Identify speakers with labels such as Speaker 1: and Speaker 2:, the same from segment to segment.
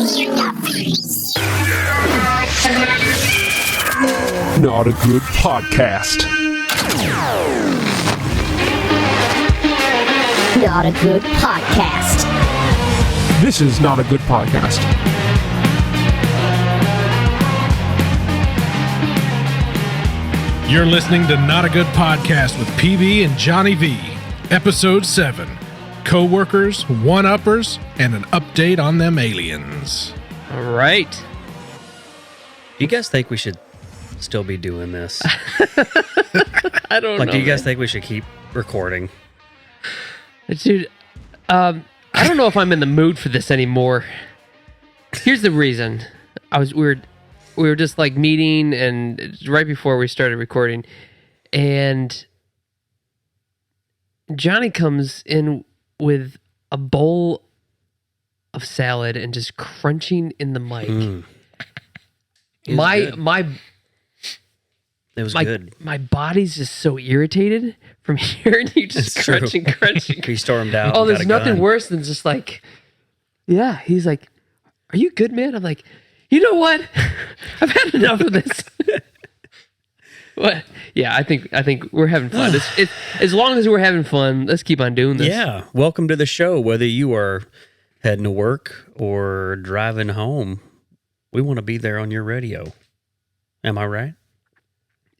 Speaker 1: Not a good podcast.
Speaker 2: Not a good podcast.
Speaker 1: This is not a good podcast.
Speaker 3: You're listening to Not a Good Podcast with PV and Johnny V. Episode 7. Co-workers, one-uppers, and an update on them aliens.
Speaker 4: All right. Do you guys think we should still be doing this? I don't know. Do you guys think we should keep recording?
Speaker 5: Dude, I don't know if I'm in the mood for this anymore. Here's the reason. We were just like meeting, and right before we started recording, and Johnny comes in with a bowl of salad and just crunching in the mic.
Speaker 4: It was good.
Speaker 5: My body's just so irritated from hearing you just
Speaker 4: It's true.
Speaker 5: crunching.
Speaker 4: He stormed out.
Speaker 5: Oh,
Speaker 4: and
Speaker 5: there's
Speaker 4: got a
Speaker 5: nothing
Speaker 4: gun.
Speaker 5: worse than just like, yeah. He's like, "Are you good, man?" I'm like, "You know what? I've had enough of this." What? Yeah, I think we're having fun. It's as long as we're having fun, let's keep on doing this.
Speaker 4: Yeah. Welcome to the show. Whether you are heading to work or driving home, we want to be there on your radio. Am I right?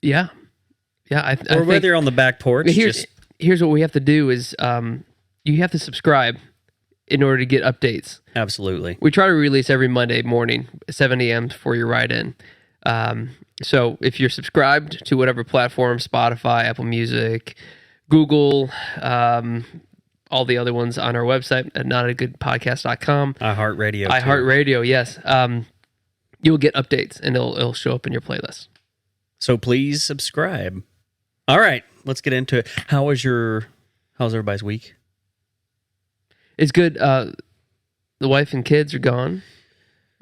Speaker 5: yeah. I
Speaker 4: Or
Speaker 5: think,
Speaker 4: whether you're on the back porch,
Speaker 5: here's what we have to do is you have to subscribe in order to get updates.
Speaker 4: absolutely.
Speaker 5: We try to release every Monday morning, 7 a.m. for your ride in. So if you're subscribed to whatever platform, Spotify, Apple Music, Google, all the other ones on our website at notagoodpodcast.com.
Speaker 4: iHeartRadio. too.
Speaker 5: iHeartRadio, yes. You'll get updates and it'll show up in your playlist.
Speaker 4: So please subscribe. All right, let's get into it. How's everybody's week?
Speaker 5: It's good. The wife and kids are gone.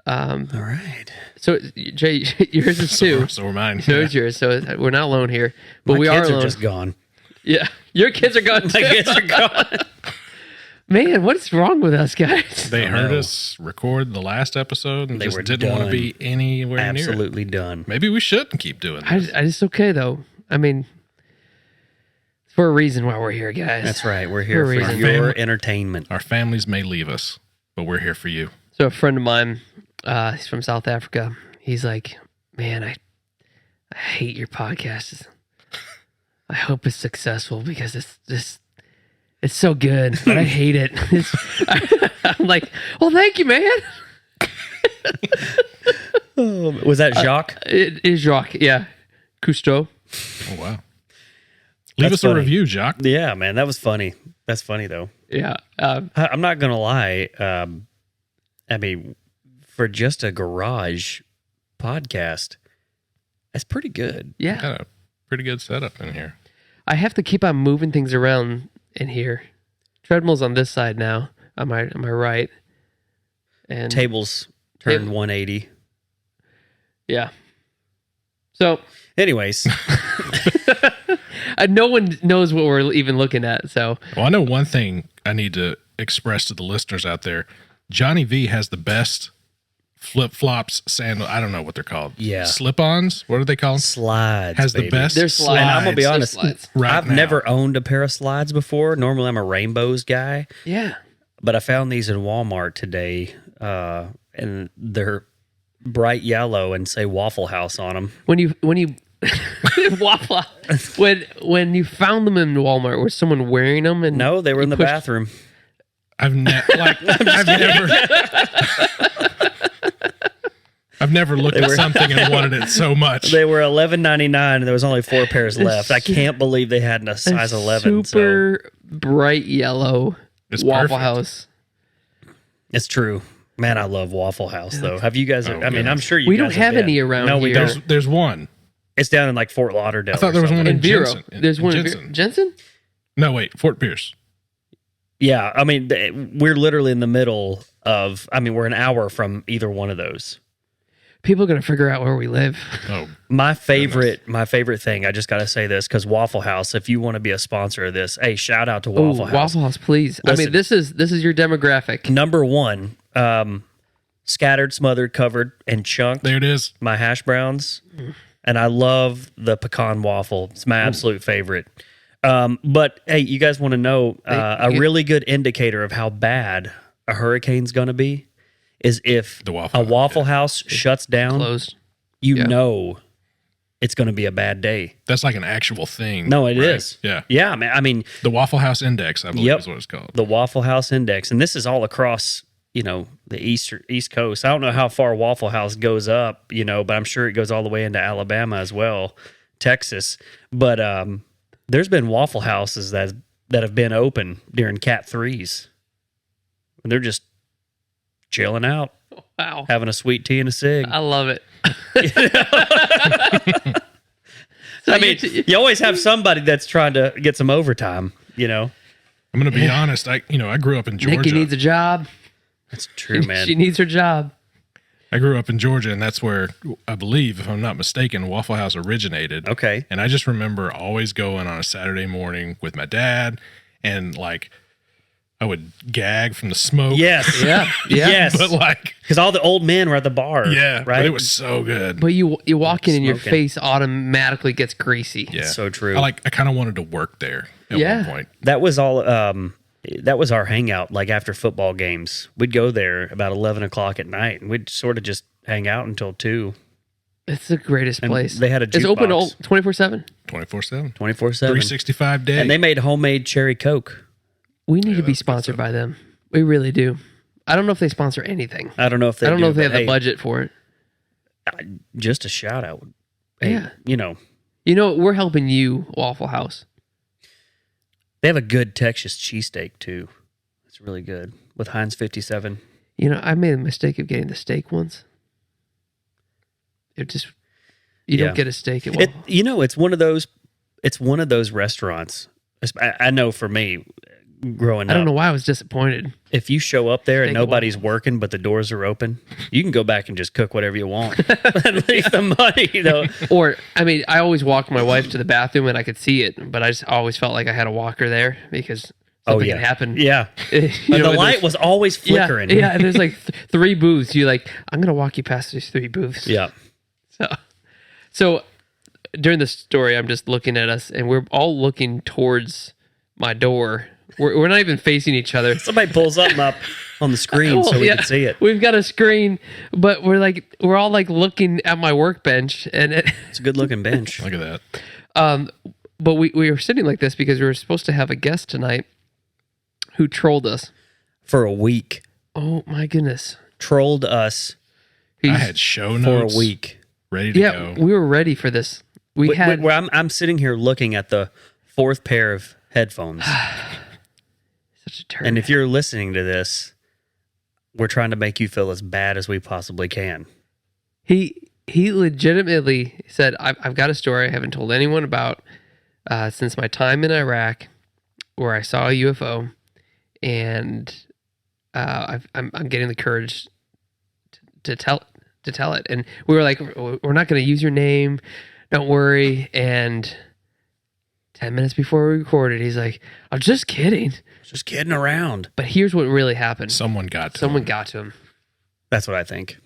Speaker 4: All right.
Speaker 5: So Jay, yours is too.
Speaker 3: So are mine.
Speaker 5: So is yours. So we're not alone here, but
Speaker 4: My
Speaker 5: we are
Speaker 4: kids
Speaker 5: alone.
Speaker 4: are just gone.
Speaker 5: Yeah, your kids are gone too.
Speaker 4: My kids are gone.
Speaker 5: Man, what's wrong with us guys?
Speaker 3: They
Speaker 4: I
Speaker 3: heard
Speaker 4: know.
Speaker 3: us record the last episode and
Speaker 4: They
Speaker 3: just
Speaker 4: were
Speaker 3: didn't want to
Speaker 4: done.
Speaker 3: be anywhere near it.
Speaker 4: Absolutely done.
Speaker 3: Maybe we shouldn't keep doing this.
Speaker 5: It's okay though. I mean, it's for a reason why we're here, guys.
Speaker 4: That's right. We're here
Speaker 5: For a
Speaker 4: for
Speaker 5: reason.
Speaker 4: your
Speaker 3: Family-
Speaker 4: entertainment.
Speaker 3: Our families may leave us, but we're here for you.
Speaker 5: So a friend of mine, he's from South Africa. He's like, "Man, I hate your podcast. I hope it's successful because it's so good, but I hate it." I'm like, "Well, thank you, man."
Speaker 4: Was that Jacques?
Speaker 5: It is Jacques, yeah, Cousteau.
Speaker 3: Oh, wow. Leave
Speaker 4: That's
Speaker 3: us a
Speaker 4: funny.
Speaker 3: review, Jacques.
Speaker 4: Yeah, man, that was funny. That's funny though.
Speaker 5: Yeah,
Speaker 4: I'm not gonna lie. I mean, for just a garage podcast, that's pretty good.
Speaker 5: yeah.
Speaker 3: Got a pretty good setup in here.
Speaker 5: I have to keep on moving things around in here. Treadmill's on this side now. Am I right? And
Speaker 4: Tables turned
Speaker 5: Table.
Speaker 4: 180.
Speaker 5: yeah. So
Speaker 4: Anyways,
Speaker 5: no one knows what we're even looking at. So
Speaker 3: Well, I know one thing I need to express to the listeners out there. Johnny V has the best flip-flops, sandal. I don't know what they're called.
Speaker 4: Yeah.
Speaker 3: Slip-ons? What are they called?
Speaker 4: slides
Speaker 3: Has the
Speaker 4: baby.
Speaker 3: best
Speaker 5: There's slides.
Speaker 4: And I'm gonna be
Speaker 5: There's
Speaker 4: honest.
Speaker 5: slides.
Speaker 3: right
Speaker 4: I've
Speaker 3: now.
Speaker 4: never owned a pair of slides before. Normally, I'm a rainbows guy,
Speaker 5: yeah,
Speaker 4: but I found these in Walmart today, and they're bright yellow and say Waffle House on them.
Speaker 5: when you Waffle, when you found them in Walmart, was someone wearing them? And
Speaker 4: No, they were
Speaker 5: you
Speaker 4: in the
Speaker 5: pushed-
Speaker 4: bathroom.
Speaker 3: I've never looked at something and wanted it so much.
Speaker 4: They were $11.99, and there was only 4 pairs left. I can't believe they had a size 11. So
Speaker 5: Super bright yellow
Speaker 3: It's
Speaker 5: Waffle
Speaker 3: perfect.
Speaker 5: House.
Speaker 4: it's true. Man, I love Waffle House though. Have you guys?
Speaker 3: Oh,
Speaker 4: I mean,
Speaker 3: goodness.
Speaker 4: I'm sure you.
Speaker 5: We
Speaker 4: guys
Speaker 5: don't have
Speaker 4: been.
Speaker 5: any around
Speaker 4: No, we
Speaker 5: here.
Speaker 4: don't.
Speaker 3: There's one.
Speaker 4: It's down in like Fort Lauderdale.
Speaker 3: I thought there was one
Speaker 5: In
Speaker 3: in
Speaker 5: Vero.
Speaker 3: Jensen.
Speaker 5: There's one in
Speaker 3: Jensen.
Speaker 5: Jensen?
Speaker 3: No, wait, Fort Pierce.
Speaker 4: Yeah, I mean, we're literally in the middle of. I mean, we're an hour from either one of those.
Speaker 5: People are going to figure out where we live.
Speaker 3: Oh,
Speaker 4: My favorite thing. I just got to say this because Waffle House. If you want to be a sponsor of this, hey, shout out to Waffle
Speaker 5: Ooh,
Speaker 4: House.
Speaker 5: Waffle House, please. I
Speaker 4: Listen.
Speaker 5: mean, this is your demographic.
Speaker 4: Number one, scattered, smothered, covered, and chunked.
Speaker 3: There it is.
Speaker 4: My hash browns, and I love the pecan waffle. It's my absolute favorite. But hey, you guys want to know a really good indicator of how bad a hurricane's going to be is if
Speaker 3: The Waffle
Speaker 4: a
Speaker 3: House,
Speaker 4: Waffle House shuts down,
Speaker 5: Closed.
Speaker 4: you
Speaker 5: Yeah.
Speaker 4: know it's going to be a bad day.
Speaker 3: That's like an actual thing.
Speaker 4: No, it
Speaker 3: right?
Speaker 4: is.
Speaker 3: Yeah.
Speaker 4: Yeah, man. I mean,
Speaker 3: The Waffle House Index, I believe
Speaker 4: Yep.
Speaker 3: is what it's called.
Speaker 4: the Waffle House Index, and this is all across, the East Coast. I don't know how far Waffle House goes up, but I'm sure it goes all the way into Alabama as well, Texas. But there's been Waffle Houses that have been open during Cat 3s. And they're just chilling out,
Speaker 5: Wow.
Speaker 4: having a sweet tea and a cig.
Speaker 5: I love it.
Speaker 4: I mean, you always have somebody that's trying to get some overtime,
Speaker 3: I'm going to be honest. I grew up in Georgia.
Speaker 5: Nikki needs a job.
Speaker 4: That's true, man.
Speaker 5: She needs her job.
Speaker 3: I grew up in Georgia, and that's where I believe, if I'm not mistaken, Waffle House originated.
Speaker 4: Okay.
Speaker 3: And I just remember always going on a Saturday morning with my dad, and like I would gag from the smoke.
Speaker 4: Yes.
Speaker 5: Yeah. Yeah.
Speaker 4: Yes.
Speaker 3: But like,
Speaker 4: Because all the old men were at the bar.
Speaker 3: yeah,
Speaker 4: Right.
Speaker 3: but it was so good.
Speaker 5: But you walk in and your
Speaker 4: Smoking.
Speaker 5: face automatically gets greasy.
Speaker 3: Yeah,
Speaker 4: So true.
Speaker 3: I kind of wanted to work there at
Speaker 5: Yeah.
Speaker 3: one point.
Speaker 4: That was all. That was our hangout. Like after football games, we'd go there about 11 o'clock at night, and we'd sort of just hang out until 2,
Speaker 5: It's the greatest
Speaker 4: And
Speaker 5: place.
Speaker 4: they had a
Speaker 5: It's open
Speaker 4: jukebox.
Speaker 5: 24/7.
Speaker 3: 24/7,
Speaker 4: 24/7.
Speaker 3: 365 days.
Speaker 4: And they made homemade cherry Coke.
Speaker 5: We need to be
Speaker 3: that's good
Speaker 5: sponsored
Speaker 3: stuff.
Speaker 5: by them. We really do. I don't know if they sponsor anything.
Speaker 4: I don't know if they.
Speaker 5: I don't know if they have
Speaker 4: but
Speaker 5: the
Speaker 4: hey,
Speaker 5: budget for it.
Speaker 4: Just a shout out. Hey,
Speaker 5: Yeah.
Speaker 4: you know,
Speaker 5: We're helping you, Waffle House.
Speaker 4: they have a good Texas cheesesteak too. It's really good with Heinz 57.
Speaker 5: I made a mistake of getting the steak once. You
Speaker 4: Yeah.
Speaker 5: don't get a steak at
Speaker 4: It,
Speaker 5: Waffle.
Speaker 4: it's one of those. It's one of those restaurants. I know for me, growing
Speaker 5: I
Speaker 4: up,
Speaker 5: don't know why I was disappointed.
Speaker 4: if you show up there and
Speaker 5: Steak at
Speaker 4: nobody's
Speaker 5: Waffle
Speaker 4: working but the doors are open, you can go back and just cook whatever you want and leave the money.
Speaker 5: Or, I always walked my wife to the bathroom and I could see it, but I just always felt like I had a walker there because something
Speaker 4: yeah,
Speaker 5: could happen.
Speaker 4: yeah.
Speaker 5: You
Speaker 4: And
Speaker 5: know,
Speaker 4: the
Speaker 5: and
Speaker 4: light
Speaker 5: there's-
Speaker 4: was always flickering.
Speaker 5: Yeah, and there's like 3 booths. You're like, I'm going to walk you past these 3 booths.
Speaker 4: Yeah.
Speaker 5: So during the story, I'm just looking at us and we're all looking towards my door. We're not even facing each other.
Speaker 4: Somebody pulls something up on the screen so
Speaker 5: Oh,
Speaker 4: we
Speaker 5: yeah.
Speaker 4: can see it.
Speaker 5: We've got a screen, but we're all like looking at my workbench, and
Speaker 4: It's a good looking bench.
Speaker 3: Look at that.
Speaker 5: but we were sitting like this because we were supposed to have a guest tonight who trolled us.
Speaker 4: For a week.
Speaker 5: Oh my goodness!
Speaker 4: Trolled us
Speaker 3: I
Speaker 5: He's-
Speaker 3: had show
Speaker 4: for
Speaker 3: notes
Speaker 4: a week.
Speaker 3: ready to
Speaker 5: yeah,
Speaker 3: go.
Speaker 5: we were ready for this. We had
Speaker 4: Where I'm sitting here looking at the 4th pair of headphones.
Speaker 5: such a turn.
Speaker 4: And if you're listening to this, we're trying to make you feel as bad as we possibly can.
Speaker 5: He legitimately said, I've got a story I haven't told anyone about since my time in Iraq, where I saw a UFO, and I'm getting the courage to tell it. And we were like, we're not going to use your name, don't worry. And 10 minutes before we recorded, he's like, I'm just kidding.
Speaker 4: Just kidding around.
Speaker 5: But here's what really happened.
Speaker 3: Someone got to
Speaker 5: Someone
Speaker 3: him.
Speaker 5: got to him.
Speaker 4: That's what I think.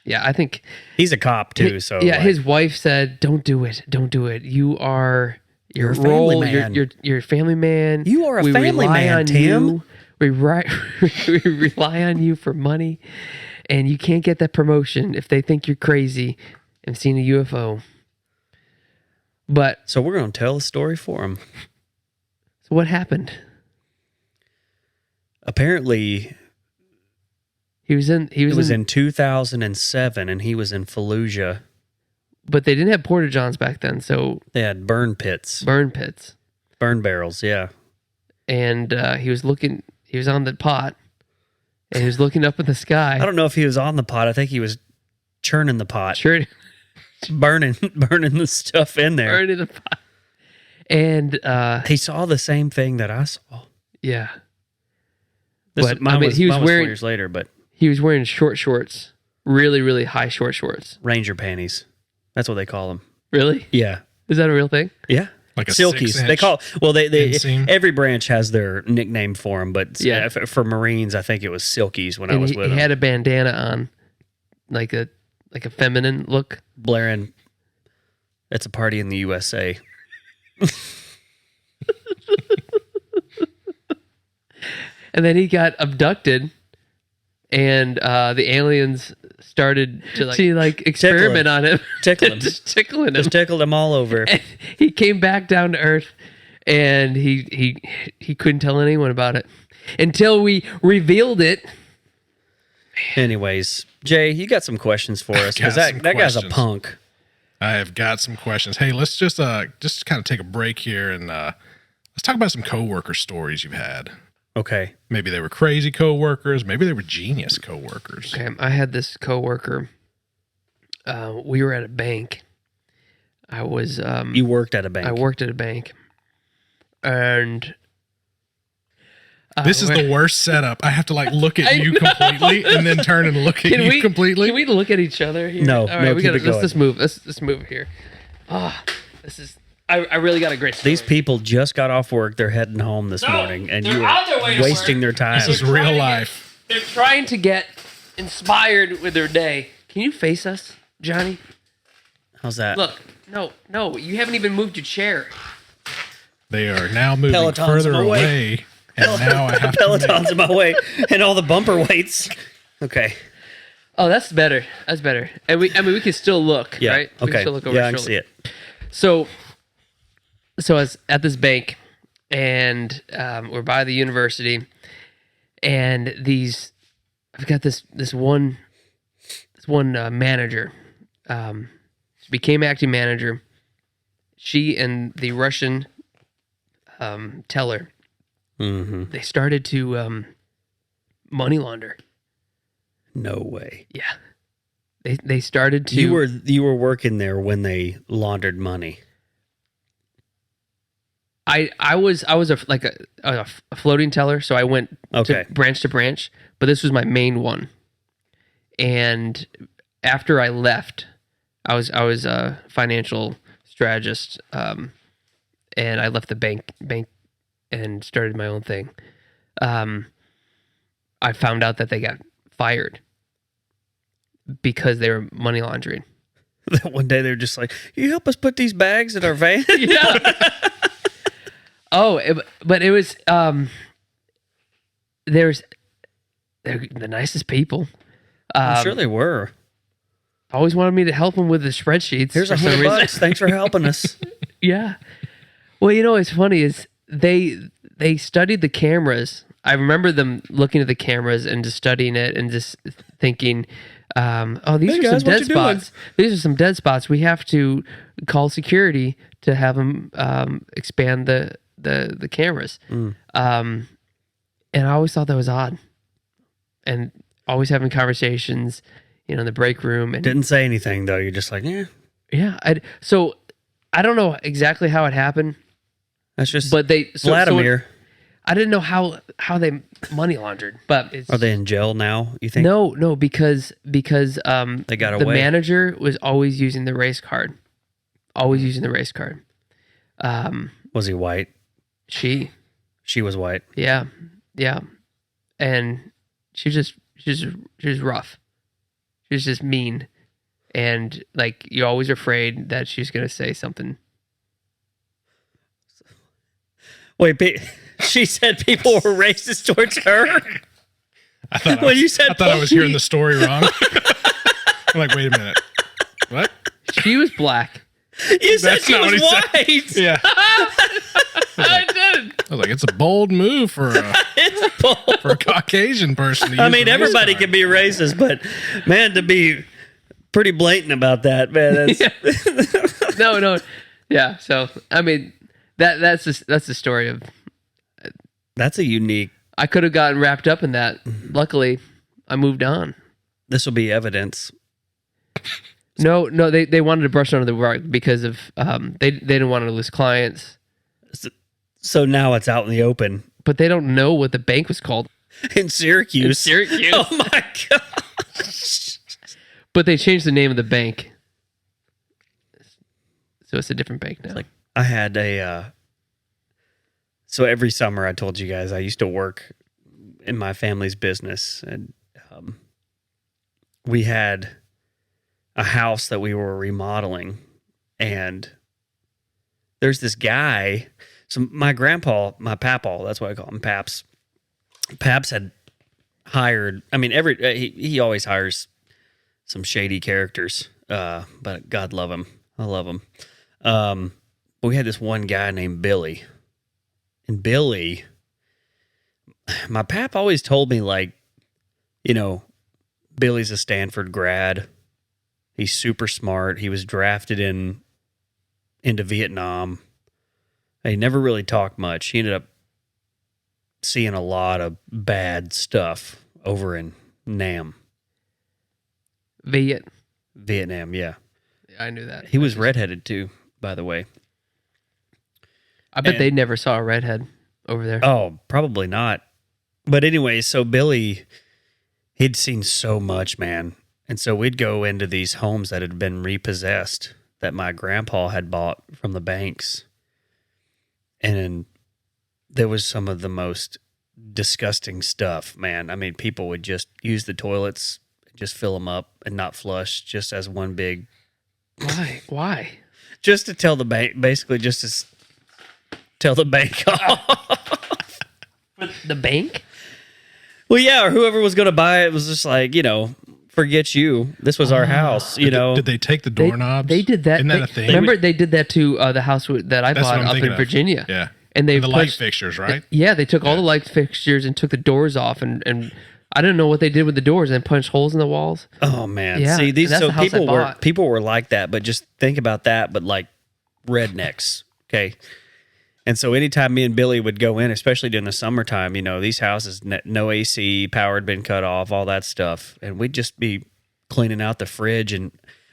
Speaker 5: Yeah, I think.
Speaker 4: He's a cop too, so
Speaker 5: Yeah,
Speaker 4: like,
Speaker 5: his wife said, "Don't do it. Don't do it. You are your
Speaker 4: You're a family
Speaker 5: role.
Speaker 4: man.
Speaker 5: You're a family man.
Speaker 4: You are a
Speaker 5: We
Speaker 4: family
Speaker 5: rely
Speaker 4: man,
Speaker 5: on
Speaker 4: Tim."
Speaker 5: you. We rely on you for money, and you can't get that promotion if they think you're crazy and seeing a UFO." But
Speaker 4: So we're going to tell a story for him.
Speaker 5: so what happened?
Speaker 4: Apparently,
Speaker 5: He was
Speaker 4: it was in 2007, and he was in Fallujah.
Speaker 5: but they didn't have porta johns back then, so
Speaker 4: They had burn pits,
Speaker 5: burn pits.
Speaker 4: burn barrels. Yeah,
Speaker 5: And he was on the pot, and he was looking up at the sky.
Speaker 4: I don't know if he was on the pot. I think he was churning the pot,
Speaker 5: Sure.
Speaker 4: burning the stuff in there.
Speaker 5: Burning the pot. And
Speaker 4: He saw the same thing that I saw.
Speaker 5: yeah,
Speaker 4: This
Speaker 5: But,
Speaker 4: mine
Speaker 5: I mean,
Speaker 4: was,
Speaker 5: he was
Speaker 4: mine was
Speaker 5: wearing-
Speaker 4: 4 years later, but
Speaker 5: he was wearing short shorts, really, really high short shorts.
Speaker 4: Ranger panties. That's what they call them.
Speaker 5: Really?
Speaker 4: Yeah,
Speaker 5: Is that a real thing?
Speaker 4: yeah.
Speaker 3: Like a
Speaker 4: Silkies.
Speaker 3: 6-inch
Speaker 4: They call they
Speaker 3: inseam.
Speaker 4: every branch has their nickname for them, but
Speaker 5: Yeah.
Speaker 4: for Marines, I think it was Silkies when I
Speaker 5: And
Speaker 4: was
Speaker 5: he
Speaker 4: with them.
Speaker 5: had a bandana on, like a feminine look.
Speaker 4: blaring, "It's a party in the USA."
Speaker 5: And then he got abducted, and the aliens started to experiment on him,
Speaker 4: Tickle him.
Speaker 5: just tickling him.
Speaker 4: Just tickled them all over.
Speaker 5: And he came back down to Earth, and he couldn't tell anyone about it until we revealed it.
Speaker 4: Anyways, Jay, you got some questions for us because
Speaker 3: got some
Speaker 4: that guy's a
Speaker 3: questions.
Speaker 4: punk.
Speaker 3: I have got some questions. Hey, let's just kind of take a break here and let's talk about some coworker stories you've had.
Speaker 4: Okay.
Speaker 3: Maybe they were crazy coworkers. Maybe they were genius coworkers.
Speaker 5: Okay, I had this coworker. We were at a bank. I was
Speaker 4: You worked at a bank.
Speaker 5: I worked at a bank, and
Speaker 3: This is the worst setup. I have to look at you completely and then turn and look at you completely.
Speaker 5: Can we look at each other here?
Speaker 4: No,
Speaker 5: All
Speaker 4: no,
Speaker 5: right, we
Speaker 4: keep
Speaker 5: gotta
Speaker 4: it going.
Speaker 5: let's move. Let's move here. This is. I really got a great story.
Speaker 4: These people just got off work. They're heading home this morning, and
Speaker 5: they're
Speaker 4: you
Speaker 5: on their way
Speaker 4: are
Speaker 5: to
Speaker 4: wasting
Speaker 5: work.
Speaker 4: their time.
Speaker 3: This is
Speaker 5: They're trying
Speaker 3: real
Speaker 5: to
Speaker 3: life.
Speaker 5: They're trying to get inspired with their day. Can you face us, Johnny?
Speaker 4: How's that?
Speaker 5: Look, no, you haven't even moved your chair.
Speaker 3: They are now moving
Speaker 4: Peloton's
Speaker 3: further
Speaker 4: in my way.
Speaker 3: away. And now I have to make,
Speaker 4: Peloton's in my way, and all the bumper weights. Okay.
Speaker 5: Oh, that's better. That's better. And we can still look,
Speaker 4: Yeah.
Speaker 5: right? We can
Speaker 4: Okay.
Speaker 5: still look over
Speaker 4: Yeah,
Speaker 5: our
Speaker 4: I can
Speaker 5: shoulder.
Speaker 4: see it.
Speaker 5: So I was at this bank, and we're by the university, and I've got this one manager, she became acting manager. She and the Russian teller,
Speaker 4: Mm-hmm.
Speaker 5: they started to money launder.
Speaker 4: No way.
Speaker 5: Yeah, they started to.
Speaker 4: You were working there when they laundered money.
Speaker 5: I was a floating teller, so I went
Speaker 4: Okay.
Speaker 5: to branch, but this was my main one. And after I left, I was a financial strategist, and I left the bank and started my own thing. I found out that they got fired because they were money laundering.
Speaker 4: One day they're just like, "You help us put these bags in our van."
Speaker 5: Yeah. But it was they're the nicest people.
Speaker 4: I'm sure they were.
Speaker 5: Always wanted me to help them with the spreadsheets.
Speaker 4: Here's
Speaker 5: for some
Speaker 4: $100.
Speaker 5: reason.
Speaker 4: Thanks for helping us.
Speaker 5: Yeah. Well, what's funny is they studied the cameras. I remember them looking at the cameras and just studying it and just thinking, these
Speaker 4: Hey,
Speaker 5: are
Speaker 4: guys,
Speaker 5: some
Speaker 4: what
Speaker 5: dead
Speaker 4: you doing?
Speaker 5: spots. These are some dead spots. We have to call security to have them expand the cameras.
Speaker 4: Mm.
Speaker 5: And I always thought that was odd. And always having conversations, in the break room. And
Speaker 4: Didn't say anything though. You're just like,
Speaker 5: yeah. So I don't know exactly how it happened,
Speaker 4: that's just.
Speaker 5: but
Speaker 4: Vladimir,
Speaker 5: I didn't know how they money laundered, but it's,
Speaker 4: are they in jail now? You think?
Speaker 5: No, because
Speaker 4: They got
Speaker 5: the
Speaker 4: away.
Speaker 5: manager was always using the race card. Always using the race card.
Speaker 4: Was he white?
Speaker 5: She
Speaker 4: She was white.
Speaker 5: Yeah. And she's rough. She's just mean. And you're always afraid that she's gonna say something.
Speaker 4: Wait, she said people were racist towards her.
Speaker 3: I thought,
Speaker 4: When you said
Speaker 3: I thought I was hearing the story wrong. I'm like, wait a minute. What?
Speaker 5: She was black.
Speaker 4: You said
Speaker 3: That's
Speaker 4: she
Speaker 3: not what
Speaker 4: was
Speaker 3: he said.
Speaker 4: white.
Speaker 3: Yeah.
Speaker 5: I did.
Speaker 3: I was like, it's a bold move for
Speaker 4: It's bold.
Speaker 3: a Caucasian person. To
Speaker 4: I
Speaker 3: use
Speaker 4: mean,
Speaker 3: the race
Speaker 4: everybody
Speaker 3: card.
Speaker 4: can be racist, but man, to be pretty blatant about that, man, that's
Speaker 5: No. Yeah. So I mean, that's the story of.
Speaker 4: that's a unique.
Speaker 5: I could have gotten wrapped up in that. Luckily, I moved on.
Speaker 4: This will be evidence.
Speaker 5: No, they wanted to brush under the rug because of they didn't want to lose clients,
Speaker 4: So now it's out in the open
Speaker 5: but they don't know what the bank was called.
Speaker 4: in Syracuse.
Speaker 5: Syracuse.
Speaker 4: Oh my gosh.
Speaker 5: But they changed the name of the bank, so it's a different bank now.
Speaker 4: I had so every summer I told you guys I used to work in my family's business, and we had a house that we were remodeling, and there's this guy. So my grandpa, my papaw, that's what I call him, Paps. Paps had hired. I mean, he always hires some shady characters, but God love him. I love him. But we had this one guy named Billy, and Billy, my pap always told me, like, you know, Billy's a Stanford grad. He's super smart. He was drafted into Vietnam. He never really talked much. He ended up seeing a lot of bad stuff over in Nam. Vietnam, yeah.
Speaker 5: I knew that.
Speaker 4: He was redheaded too, by the way.
Speaker 5: I bet they never saw a redhead over there.
Speaker 4: Oh, probably not. But anyway, so Billy, he'd seen so much, man. And so we'd go into these homes that had been repossessed that my grandpa had bought from the banks. And there was some of the most disgusting stuff, man. I mean, people would just use the toilets, just fill them up and not flush, just as one big...
Speaker 5: Why?
Speaker 4: Just to tell the bank, basically just to tell the bank off.
Speaker 5: The bank?
Speaker 4: Well, yeah, or whoever was going to buy it was just like, you know, forget you. This was our house, you know.
Speaker 3: Did they take the doorknobs?
Speaker 5: They did that.
Speaker 3: Isn't that a thing?
Speaker 5: Remember, they did that to the house that I
Speaker 3: That's what
Speaker 5: bought
Speaker 3: I'm
Speaker 5: up
Speaker 3: thinking
Speaker 5: in
Speaker 3: of.
Speaker 5: Virginia.
Speaker 3: Yeah.
Speaker 5: And they
Speaker 3: And the light
Speaker 5: punched-
Speaker 3: fixtures, right?
Speaker 5: Yeah, they took all the light fixtures and took the doors off, and I don't know what they did with the doors and punched holes in the walls.
Speaker 4: Oh man.
Speaker 5: Yeah,
Speaker 4: See, these
Speaker 5: and that's
Speaker 4: so
Speaker 5: the house I
Speaker 4: people
Speaker 5: bought.
Speaker 4: were like that, but just think about that, but like rednecks. Okay. And so anytime me and Billy would go in, especially during the summertime, you know, these houses, no AC, power had been cut off, all that stuff. And we'd just be cleaning out the fridge. And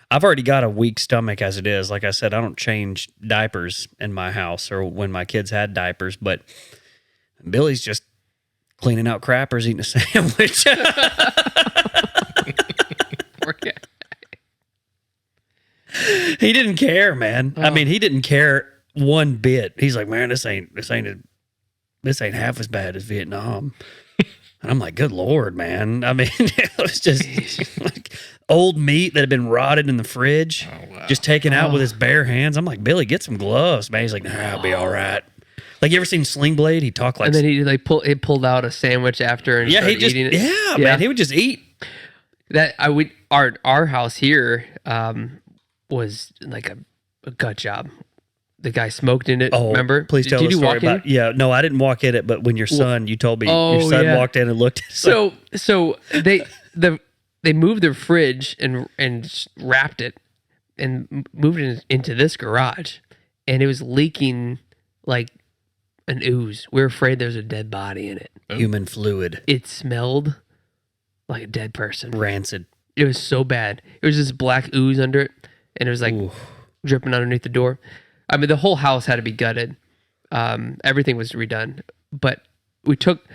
Speaker 4: I've already got a weak stomach as it is. Like I said, I don't change diapers in my house or when my kids had diapers, but Billy's just cleaning out crappers, eating a sandwich. He didn't care, man. I mean, he didn't care one bit. He's like, man, this ain't half as bad as Vietnam. And I'm like, good Lord, man. I mean, it was just like old meat that had been rotted in the fridge, just taken out with his bare hands. I'm like, Billy, get some gloves, man. He's like, nah, I'll be all right. Like, you ever seen Sling Blade? He talked like,
Speaker 5: And then he pulled out a sandwich after and
Speaker 4: yeah, he
Speaker 5: started
Speaker 4: just,
Speaker 5: eating it.
Speaker 4: yeah, man, he would just eat.
Speaker 5: That our house here was like a gut job. The guy smoked in it.
Speaker 4: Oh,
Speaker 5: remember?
Speaker 4: Please tell
Speaker 5: Did
Speaker 4: the
Speaker 5: you
Speaker 4: story
Speaker 5: walk in?
Speaker 4: about. Yeah, no, I didn't walk in it, but when your son, you told me your son walked in and looked. At
Speaker 5: So they moved their fridge and wrapped it and moved it into this garage, and it was leaking like an ooze. We were afraid there was a dead body in it.
Speaker 4: human fluid,
Speaker 5: It smelled like a dead person.
Speaker 4: rancid.
Speaker 5: It was so bad. It was this black ooze under it, and it was like dripping underneath the door. I mean, the whole house had to be gutted. Everything was redone. But we took,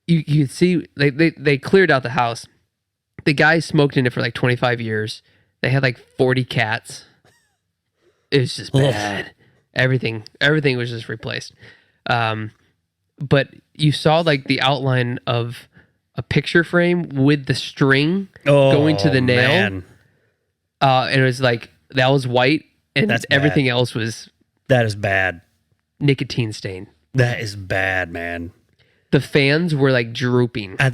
Speaker 5: you could see, they cleared out the house. The guy smoked in it for like 25 years. They had like 40 cats. It was just bad. Everything was just replaced. But you saw like the outline of a picture frame with the string going to the nail.
Speaker 4: Man.
Speaker 5: And it was like, that was white, and
Speaker 4: That's
Speaker 5: everything else was
Speaker 4: That is bad.
Speaker 5: nicotine stain.
Speaker 4: That is bad, man.
Speaker 5: The fans were like drooping.
Speaker 4: I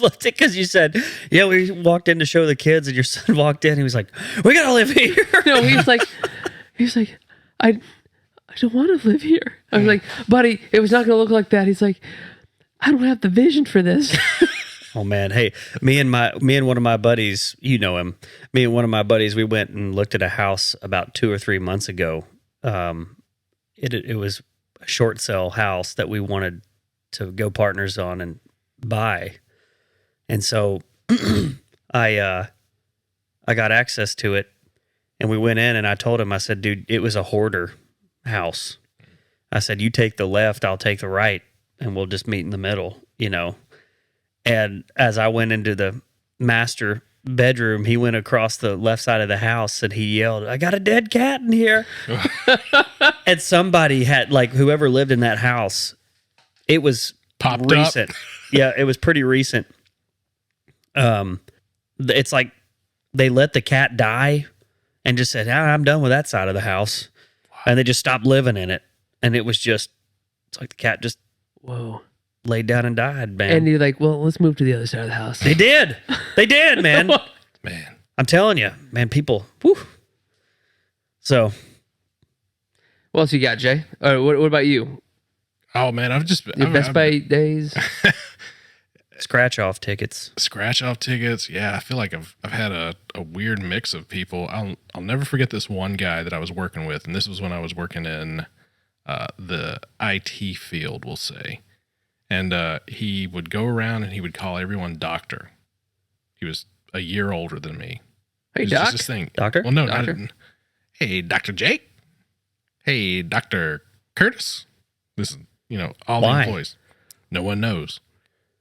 Speaker 4: loved it because you said, yeah, we walked in to show the kids, and your son walked in. He was like, we gotta live here.
Speaker 5: No, he was like, I don't want to live here. I was like, buddy, it was not going to look like that. He's like, I don't have the vision for this.
Speaker 4: Oh man, hey, me and one of my buddies, you know him. Me and one of my buddies, we went and looked at a house about 2 or 3 months ago. It was a short sale house that we wanted to go partners on and buy, and so I got access to it, and we went in, and I told him, I said, dude, it was a hoarder house. I said, you take the left, I'll take the right, and we'll just meet in the middle, you know. And as I went into the master bedroom, he went across the left side of the house and he yelled, I got a dead cat in here. And somebody had, like, whoever lived in that house, it was
Speaker 3: Popped up.
Speaker 4: recent. Yeah, it was pretty recent. It's like they let the cat die and just said, I'm done with that side of the house. And they just stopped living in it. And it was just, it's like the cat just
Speaker 5: Whoa.
Speaker 4: laid down and died, man.
Speaker 5: And you're like, well, let's move to the other side of the house.
Speaker 4: They did. They did, man.
Speaker 3: Man.
Speaker 4: I'm telling you, man, people, whew. So,
Speaker 5: What else you got, Jay? What about you?
Speaker 3: Oh man,
Speaker 5: Your Best Buy days?
Speaker 4: scratch off tickets.
Speaker 3: scratch off tickets. Yeah, I feel like I've had a weird mix of people. I'll never forget this one guy that I was working with, and this was when I was working in the IT field, we'll say. And he would go around and he would call everyone doctor. He was a year older than me.
Speaker 5: Hey,
Speaker 3: It was
Speaker 5: Doc.
Speaker 3: just this thing.
Speaker 4: Doctor?
Speaker 3: Well, no,
Speaker 5: Doctor?
Speaker 3: not. Hey, Dr. Jake. Hey, Dr. Curtis. This is, all
Speaker 4: Why?
Speaker 3: the employees. No one knows.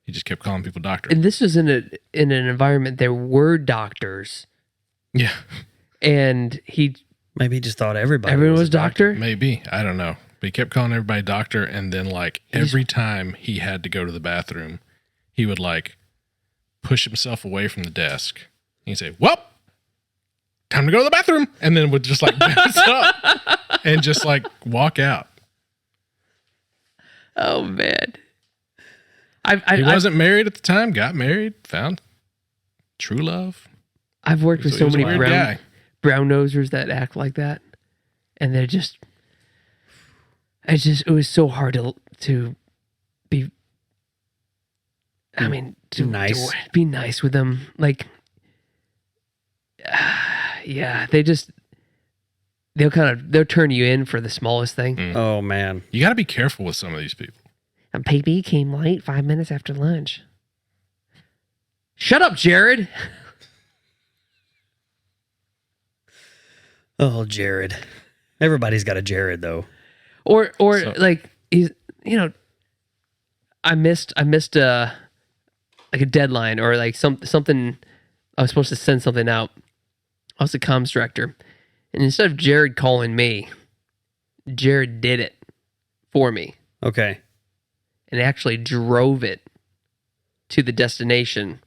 Speaker 3: He just kept calling people doctor.
Speaker 5: And this was in an environment there were doctors,
Speaker 3: Yeah,
Speaker 5: and
Speaker 4: Maybe he just thought everybody
Speaker 5: everyone was
Speaker 4: a doctor.
Speaker 5: doctor.
Speaker 3: maybe. I don't know. But he kept calling everybody doctor. And then, like, every time he had to go to the bathroom, he would, like, push himself away from the desk. He'd say, well, time to go to the bathroom. And then would just, like, bounce up and just, like, walk out.
Speaker 5: Oh man,
Speaker 3: He wasn't married at the time, got married, found true love.
Speaker 5: I've worked with
Speaker 3: So
Speaker 5: so
Speaker 3: he was a
Speaker 5: many
Speaker 3: weird guy.
Speaker 5: brown nosers that act like that, and they're just. It was so hard to be. I mean, to
Speaker 4: Nice.
Speaker 5: to be nice with them, like. Yeah, they'll turn you in for the smallest thing.
Speaker 4: Oh, man.
Speaker 3: You got to be careful with some of these people.
Speaker 5: And PB came late 5 minutes after lunch. Shut up, Jared.
Speaker 4: Oh, Jared. Everybody's got a Jared, though.
Speaker 5: Or
Speaker 3: So-
Speaker 5: like he's I missed like a deadline or like something I was supposed to send something out. I was the comms director. And instead of Jared calling me, Jared did it for me
Speaker 4: Okay.
Speaker 5: and actually drove it to the destination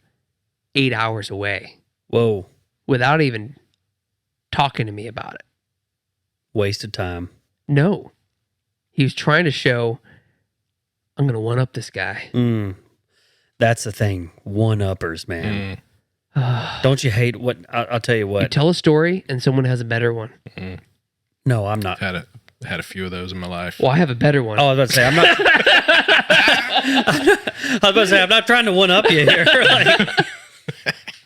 Speaker 5: 8 hours away
Speaker 4: Whoa.
Speaker 5: without even talking to me about it.
Speaker 4: Wasted time.
Speaker 5: No. He was trying to show, I'm going to one up this guy.
Speaker 4: That's the thing. One-uppers, man. Don't you hate what... I'll tell you
Speaker 5: You
Speaker 4: what.
Speaker 5: tell a story and someone has a better one.
Speaker 4: No, I'm not.
Speaker 3: Had a few of those in my life.
Speaker 5: Well, I have a better one.
Speaker 4: Oh, I was about to say, I'm not... I was about to say, I'm not trying to one-up you here. Like,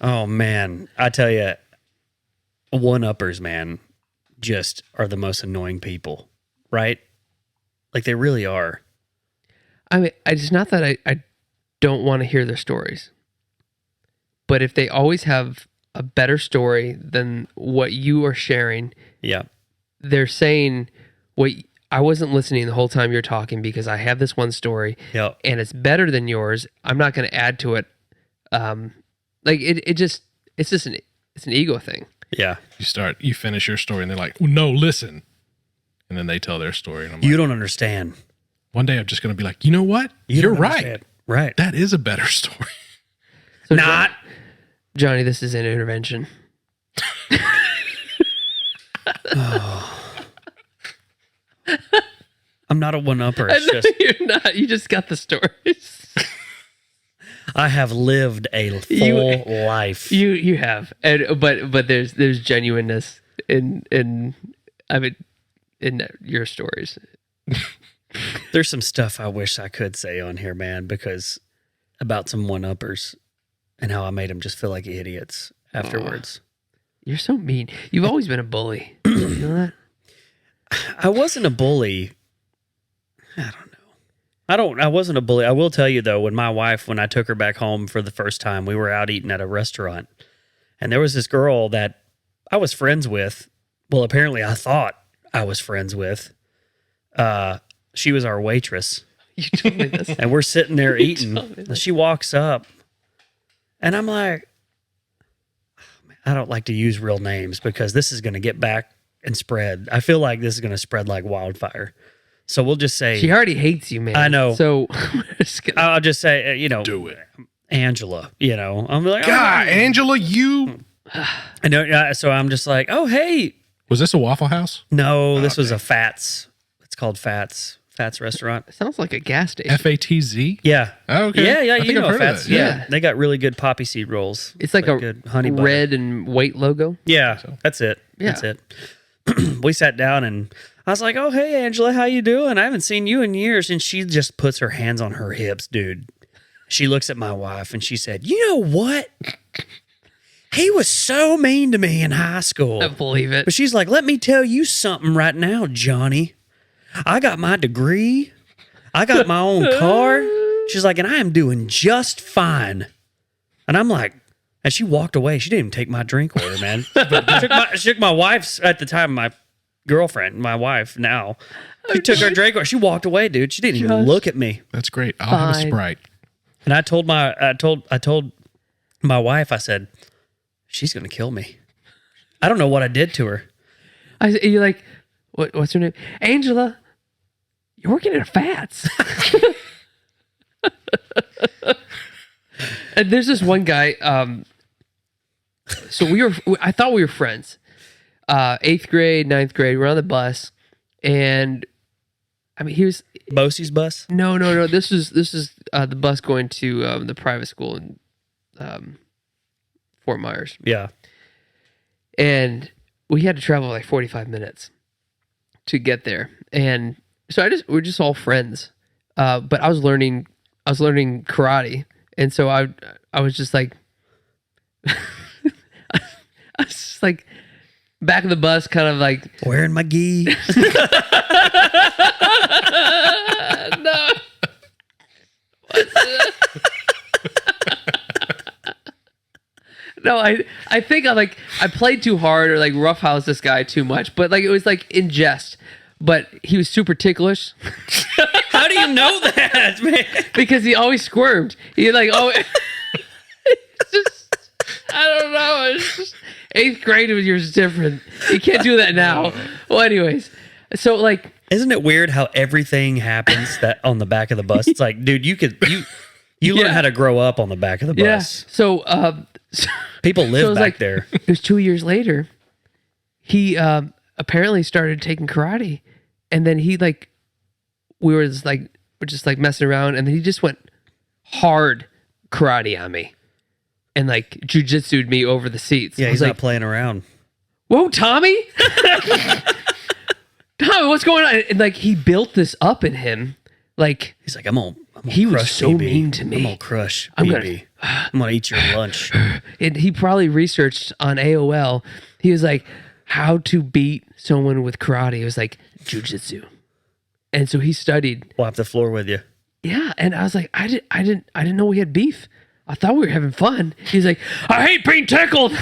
Speaker 4: oh, man. I tell you, one-uppers, man, just are the most annoying people, right? Like, they really are.
Speaker 5: I mean, it's not that I don't want to hear their stories. But if they always have a better story than what you are sharing,
Speaker 4: Yeah.
Speaker 5: they're saying, "Wait, I wasn't listening the whole time you're talking because I have this one story
Speaker 4: Yep.
Speaker 5: and it's better than yours. I'm not going to add to it." Like it's an ego thing.
Speaker 4: Yeah.
Speaker 3: You finish your story and they're like, well, no, listen. And then they tell their story. And I'm
Speaker 4: You
Speaker 3: like,
Speaker 4: don't understand.
Speaker 3: one day I'm just going to be like, you know what?
Speaker 4: You
Speaker 3: You're
Speaker 4: don't
Speaker 3: right.
Speaker 4: understand. Right.
Speaker 3: That is a better story.
Speaker 5: So
Speaker 4: Not.
Speaker 5: Johnny, this is an intervention.
Speaker 4: I'm not a one-upper. It's just
Speaker 5: You're not. You just got the stories.
Speaker 4: I have lived a full life.
Speaker 5: You have, but there's genuineness in your stories.
Speaker 4: There's some stuff I wish I could say on here, man, because about some one-uppers and how I made them just feel like idiots afterwards.
Speaker 5: You're so mean. You've always been a bully. You know that?
Speaker 4: I wasn't a bully. I wasn't a bully. I will tell you though, when I took her back home for the first time, we were out eating at a restaurant and there was this girl that I was friends with. Well, apparently I thought I was friends with. She was our waitress
Speaker 5: You told me this.
Speaker 4: and we're sitting there
Speaker 5: told me
Speaker 4: eating.
Speaker 5: that.
Speaker 4: She walks up and I'm like, I don't like to use real names because this is going to get back and spread. I feel like this is going to spread like wildfire. So we'll just say,
Speaker 5: She already hates you, man.
Speaker 4: I know.
Speaker 5: So
Speaker 4: I'll just say,
Speaker 3: Do it.
Speaker 4: Angela, I'm like,
Speaker 3: God, Angela, you.
Speaker 4: I know. So I'm just like, oh, hey.
Speaker 3: Was this a Waffle House?
Speaker 4: No, this was a Fats. It's called Fats restaurant.
Speaker 5: it sounds like a gas station.
Speaker 3: FATZ?
Speaker 4: Yeah.
Speaker 3: Oh, okay.
Speaker 4: Yeah,
Speaker 3: I
Speaker 4: you
Speaker 3: think I've
Speaker 4: know
Speaker 3: heard of
Speaker 4: Fats.
Speaker 3: that.
Speaker 4: Yeah. They got really good poppy seed rolls.
Speaker 5: It's like a
Speaker 4: good honey butter.
Speaker 5: red and white logo.
Speaker 4: Yeah, that's it.
Speaker 5: Yeah.
Speaker 4: That's it. We sat down and I was like, "Oh, hey, Angela, how you doing? I haven't seen you in years." And she just puts her hands on her hips, dude. She looks at my wife and she said, "You know what? He was so mean to me in high school."
Speaker 5: I believe it.
Speaker 4: But she's like, "Let me tell you something right now, Johnny. I got my degree. I got my own car." She's like, "And I am doing just fine." And I'm like, and she walked away. She didn't even take my drink order, man. Shook my wife's, at the time, my girlfriend, my wife now. She took her drink order. She walked away, dude. She didn't even look at me.
Speaker 3: That's great. I'll have a
Speaker 5: Fine.
Speaker 3: Sprite.
Speaker 4: And I told my wife, I said, she's going to kill me. I don't know what I did to her.
Speaker 5: You're like, what's her name? Angela, you're working at a Fats. And there's this one guy. So I thought we were friends. 8th grade, 9th grade, we're on the bus. And I mean, he was,
Speaker 4: Bosie's bus?
Speaker 5: no. This is the bus going to the private school in Fort Myers.
Speaker 4: Yeah.
Speaker 5: And we had to travel like 45 minutes to get there. And so we're just all friends. But I was learning karate. And so I was just like, I was just like back of the bus, kind of like,
Speaker 4: Wearing my gi.
Speaker 5: no. No, I think I played too hard or like roughhoused this guy too much, but like it was like in jest. But he was super ticklish
Speaker 4: How do you know that, man?
Speaker 5: because he always squirmed. He like it's just, I don't know. It's just, 8th grade was different. You can't do that now. Well, anyways, so like
Speaker 4: Isn't it weird how everything happens that on the back of the bus? It's like, dude, you learn
Speaker 5: Yeah.
Speaker 4: how to grow up on the back of the bus.
Speaker 5: yeah. So
Speaker 4: People live
Speaker 5: So it was
Speaker 4: back
Speaker 5: like,
Speaker 4: there.
Speaker 5: It was 2 years later. He apparently started taking karate, and then he we're just messing around, and then he just went hard karate on me, and like jujitsu'd me over the seats.
Speaker 4: Yeah,
Speaker 5: I
Speaker 4: he's
Speaker 5: was
Speaker 4: not
Speaker 5: like,
Speaker 4: playing around.
Speaker 5: "Whoa, Tommy! Tommy, what's going on?" And like he built this up in him, like
Speaker 4: He's like, I'm gonna
Speaker 5: He was
Speaker 4: crush
Speaker 5: so
Speaker 4: BB.
Speaker 5: mean to me.
Speaker 4: I'm gonna crush
Speaker 5: I'm
Speaker 4: BB. I'm gonna eat your lunch.
Speaker 5: and he probably researched on AOL. He was like, how to beat someone with karate. It was like jujitsu. And so he studied.
Speaker 4: Wipe the floor with you.
Speaker 5: Yeah. And I was like, I didn't know we had beef. I thought we were having fun. He's like, I hate being tickled.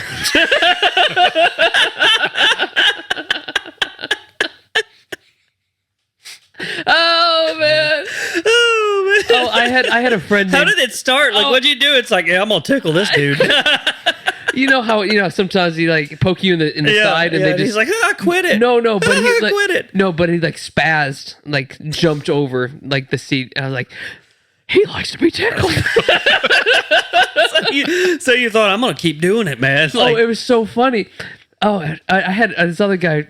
Speaker 5: Oh man. Oh, I had a friend
Speaker 4: How
Speaker 5: named,
Speaker 4: did it start? Like, what'd you do? It's like, yeah, I'm gonna tickle this dude.
Speaker 5: you know how sometimes he like poke you in the side and they just
Speaker 4: he's like, quit it.
Speaker 5: No, but he like,
Speaker 4: quit it.
Speaker 5: No, but he like spazzed, like jumped over like the seat, and I was like, he likes to be tickled.
Speaker 4: So you thought, I'm gonna keep doing it, man. Like,
Speaker 5: Oh, it was so funny. Oh, I had this other guy,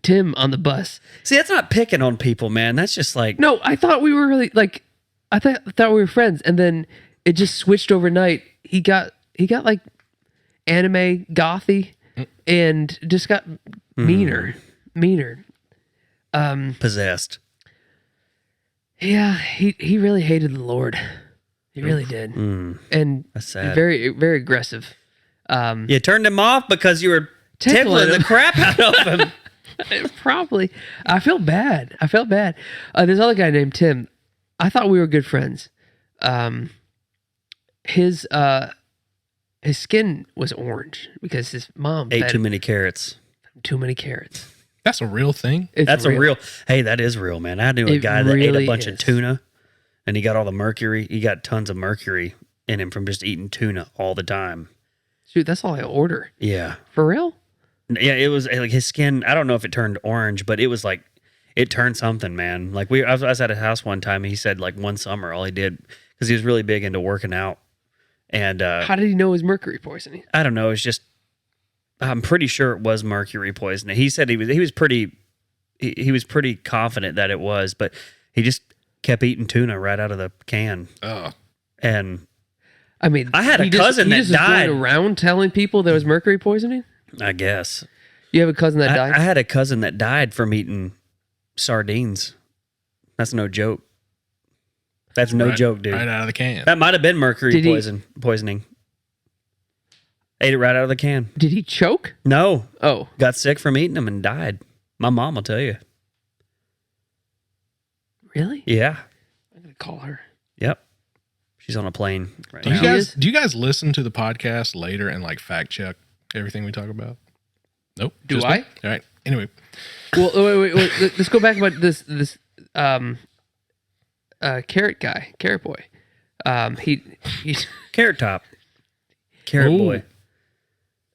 Speaker 5: Tim, on the bus.
Speaker 4: see, that's not picking on people, man. That's just like,
Speaker 5: No, I thought we were really like, I thought we were friends, and then it just switched overnight. He got like anime gothy, and just got meaner.
Speaker 4: possessed.
Speaker 5: Yeah, he really hated the Lord. He really did, and
Speaker 4: That's sad.
Speaker 5: very very aggressive.
Speaker 4: You turned him off because you were
Speaker 5: Tickling
Speaker 4: tickling the
Speaker 5: him.
Speaker 4: crap out of him.
Speaker 5: Probably, I felt bad. This other guy named Tim. I thought we were good friends. His skin was orange because his mom
Speaker 4: Ate
Speaker 5: fed
Speaker 4: too
Speaker 5: him
Speaker 4: many carrots.
Speaker 5: too many carrots.
Speaker 3: That's a real thing.
Speaker 5: It's
Speaker 4: That's a real. Hey, that is real, man. I knew a
Speaker 5: It
Speaker 4: guy that ate
Speaker 5: really
Speaker 4: a bunch
Speaker 5: is.
Speaker 4: of tuna, and he got all the mercury. He got tons of mercury in him from just eating tuna all the time.
Speaker 5: Dude, that's all I order.
Speaker 4: Yeah.
Speaker 5: For real?
Speaker 4: Yeah, it was like his skin. I don't know if it turned orange, but it was like it turned something, man. Like I was at his house one time, and he said like one summer all he did because he was really big into working out. And
Speaker 5: How did he know it was mercury poisoning?
Speaker 4: I don't know. It's just I'm pretty sure it was mercury poisoning. He said he was pretty confident that it was, but he just kept eating tuna right out of the can.
Speaker 3: Oh,
Speaker 4: And
Speaker 5: I mean,
Speaker 4: I had a
Speaker 5: he
Speaker 4: cousin that
Speaker 5: just was
Speaker 4: died.
Speaker 5: going around telling people there was mercury poisoning.
Speaker 4: I guess
Speaker 5: You have a cousin that died.
Speaker 4: I had a cousin that died from eating sardines. That's no joke. That's no
Speaker 3: right,
Speaker 4: joke, dude.
Speaker 3: Right out of the can.
Speaker 4: That might have been mercury
Speaker 5: Did he-
Speaker 4: poisoning. Ate it right out of the can.
Speaker 5: Did he choke?
Speaker 4: No,
Speaker 5: Oh,
Speaker 4: got sick from eating them and died. My mom will tell you.
Speaker 5: really?
Speaker 4: Yeah.
Speaker 5: I'm gonna call her.
Speaker 4: Yep. She's on a plane right
Speaker 3: Do
Speaker 4: now.
Speaker 3: you guys listen to the podcast later and like fact check everything we talk about? Nope.
Speaker 5: Do
Speaker 3: Just
Speaker 5: I?
Speaker 3: me? All right. Anyway,
Speaker 5: Well, wait. Let's go back about this carrot guy, carrot boy. He
Speaker 4: Carrot Top. Carrot
Speaker 3: Ooh.
Speaker 4: Boy.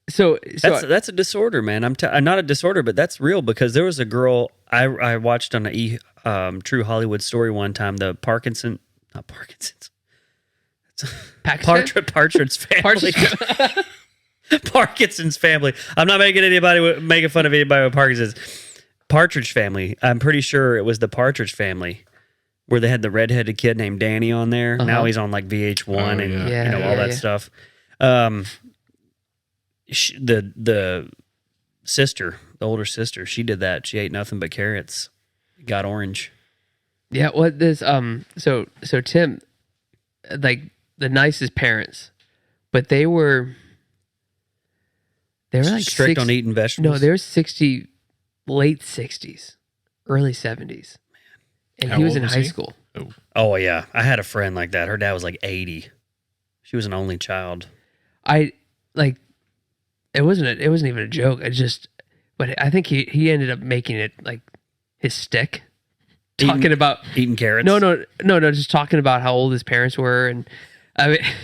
Speaker 5: so
Speaker 4: That's a disorder, man. I'm not a disorder, but that's real because there was a girl I watched on a True Hollywood Story one time. The Parkinson's
Speaker 5: Pakistan?
Speaker 4: Partridge family. Parkinson's family. I'm not making fun of anybody with Parkinson's. Partridge family. I'm pretty sure it was the Partridge family where they had the redheaded kid named Danny on there. Now he's on like VH1
Speaker 3: Oh,
Speaker 4: and
Speaker 3: yeah.
Speaker 4: all that stuff. The sister, the older sister, she did that. She ate nothing but carrots. Got orange.
Speaker 5: Yeah, what this so Tim, like the nicest parents, but they were like
Speaker 4: Strict on eating vegetables.
Speaker 5: No, they were 60, late 60s, early 70s, and
Speaker 3: How
Speaker 5: he was
Speaker 3: old
Speaker 5: in
Speaker 3: was
Speaker 5: high
Speaker 3: he?
Speaker 5: school.
Speaker 4: Oh yeah, I had a friend like that. Her dad was like 80. She was an only child.
Speaker 5: I like it wasn't even a joke. But I think he ended up making it like his stick, talking about
Speaker 4: Eating carrots.
Speaker 5: no, just talking about how old his parents were, and I mean, I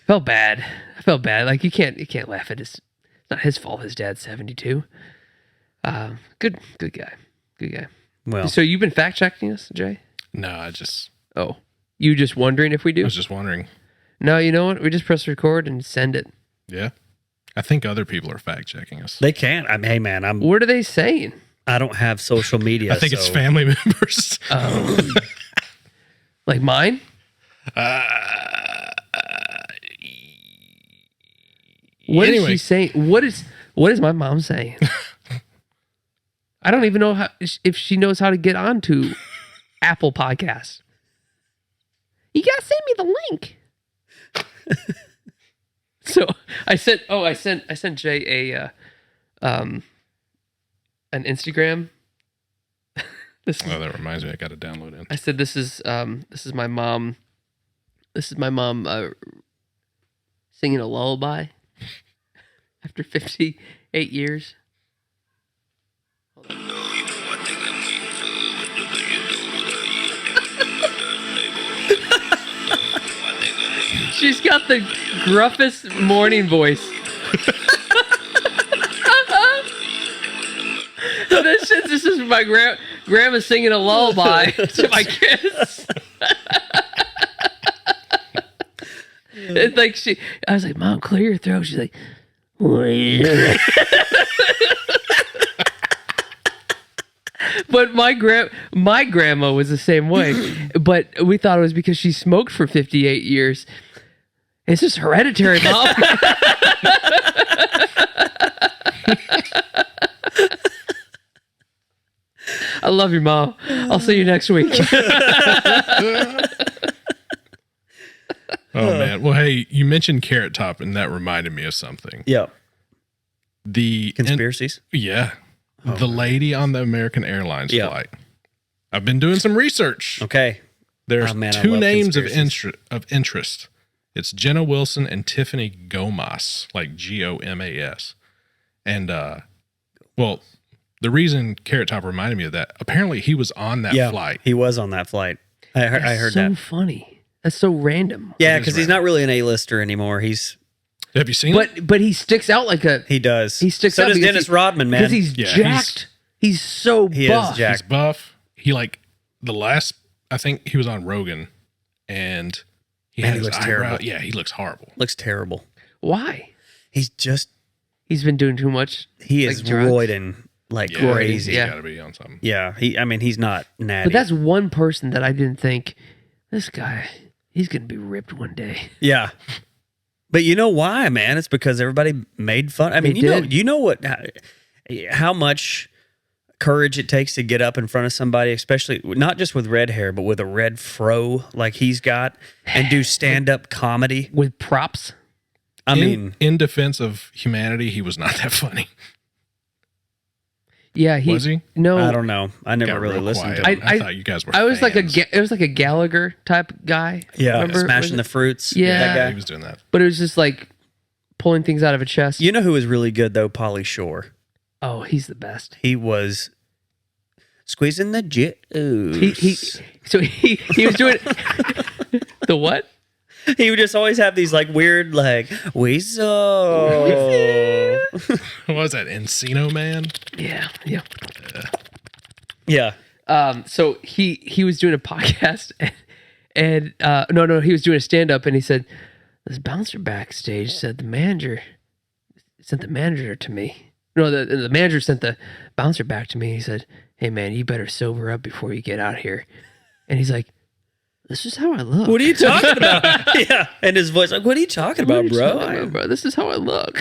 Speaker 5: felt bad. Like you can't laugh at his. It's not his fault. His dad's 72. Good guy.
Speaker 4: Well,
Speaker 5: So you've been fact checking us, Jay?
Speaker 3: no,
Speaker 5: Oh, you just wondering if we
Speaker 3: I
Speaker 5: do?
Speaker 3: was just wondering.
Speaker 5: No, you know what? We just press record and send it.
Speaker 3: Yeah. I think other people are fact checking us.
Speaker 4: they can't. Hey man,
Speaker 5: What are they saying?
Speaker 4: I don't have social media.
Speaker 3: I think it's
Speaker 4: so-
Speaker 3: family members.
Speaker 5: Like mine? What is
Speaker 3: Anyway.
Speaker 5: she saying? What is my mom saying? I don't even know if she knows how to get onto Apple Podcasts. You gotta send me the link. So I sent Jay an Instagram.
Speaker 3: Oh, that reminds me. I got to download it.
Speaker 5: I said this is my mom. This is my mom singing a lullaby after 58 years. She's got the gruffest morning voice. This is my grandma singing a lullaby to my kids. It's like I was like, Mom, clear your throat. She's like, but my grandma was the same way. But we thought it was because she smoked for 58 years. It's just hereditary, Mom. I love you, Mom. I'll see you next week.
Speaker 3: Oh, man. Well, hey, you mentioned Carrot Top, and that reminded me of something.
Speaker 4: Yeah.
Speaker 3: The
Speaker 4: Conspiracies.
Speaker 3: Yeah. The lady on the American Airlines
Speaker 4: Yeah.
Speaker 3: flight. I've been doing some research.
Speaker 4: Okay.
Speaker 3: There's
Speaker 4: Oh, man, I
Speaker 3: two
Speaker 4: love
Speaker 3: names of
Speaker 4: conspiracies.
Speaker 3: interest. It's Jenna Wilson and Tiffany Gomas, like Gomas. And well, the reason Carrot Top reminded me of that, apparently he was on that
Speaker 4: Yeah.
Speaker 3: flight.
Speaker 4: He was on that flight. I heard
Speaker 5: so
Speaker 4: that.
Speaker 5: funny. That's so random.
Speaker 4: Yeah,
Speaker 3: It is
Speaker 4: because he's not really an A-lister anymore. He's
Speaker 3: Have you seen it?
Speaker 5: but he sticks out like a
Speaker 4: He does.
Speaker 5: he sticks
Speaker 4: so
Speaker 5: out
Speaker 4: does
Speaker 5: because
Speaker 4: Dennis
Speaker 5: he-
Speaker 4: Rodman, man.
Speaker 5: because he's
Speaker 3: Yeah,
Speaker 5: jacked. He's so
Speaker 4: He is
Speaker 5: buff.
Speaker 4: jacked.
Speaker 3: He's buff. He like the last. I think he was on Rogan, and he
Speaker 4: Man,
Speaker 3: had
Speaker 4: he
Speaker 3: his
Speaker 4: looks
Speaker 3: eyebrow.
Speaker 4: terrible.
Speaker 3: Yeah, he looks horrible.
Speaker 4: Looks terrible.
Speaker 5: Why?
Speaker 4: He's
Speaker 5: He's been doing too much.
Speaker 4: he
Speaker 5: Like
Speaker 4: is
Speaker 5: drugs?
Speaker 4: roiding like
Speaker 3: Yeah,
Speaker 4: crazy.
Speaker 3: He's
Speaker 5: Yeah.
Speaker 3: got to be on something.
Speaker 4: Yeah, he's not natty.
Speaker 5: But that's one person that I didn't think this guy. He's gonna be ripped one day.
Speaker 4: yeah. But you know why, man? It's because everybody made fun. I mean,
Speaker 5: They did.
Speaker 4: you know what? How much courage it takes to get up in front of somebody, especially not just with red hair, but with a red fro like he's got, and do stand-up comedy.
Speaker 5: With props.
Speaker 4: I mean,
Speaker 3: in defense of humanity, he was not that funny.
Speaker 5: Yeah,
Speaker 3: Was he?
Speaker 5: No,
Speaker 4: I don't know. I never
Speaker 3: Got
Speaker 4: really
Speaker 3: real
Speaker 4: listened
Speaker 3: quiet.
Speaker 4: to
Speaker 5: I-
Speaker 4: him.
Speaker 3: I thought you guys were.
Speaker 5: I was
Speaker 3: fans.
Speaker 5: it was like a Gallagher type guy.
Speaker 4: Yeah,
Speaker 5: Remember?
Speaker 4: smashing
Speaker 5: Was
Speaker 4: the
Speaker 5: it-
Speaker 4: fruits.
Speaker 5: Yeah.
Speaker 4: that
Speaker 3: Yeah,
Speaker 4: guy.
Speaker 3: he was doing that.
Speaker 5: But it was just like pulling things out of a chest.
Speaker 4: You know who was really good though? Pauly Shore.
Speaker 5: Oh, he's the best.
Speaker 4: He was squeezing the juice.
Speaker 5: He was doing the what?
Speaker 4: He would just always have these like weird like weasel.
Speaker 3: What was that? Encino Man?
Speaker 5: Yeah.
Speaker 4: Yeah.
Speaker 5: So he was doing a podcast and no, he was doing a stand up and he said this bouncer backstage said the manager sent the manager to me. No, the manager sent the bouncer back to me. He said, "Hey man, you better sober up before you get out here." And he's like, "This is how I look."
Speaker 4: What are you talking about? Yeah. And his voice like, what are you talking
Speaker 5: What are
Speaker 4: about,
Speaker 5: you
Speaker 4: bro?
Speaker 5: talking about, bro? This is how I look.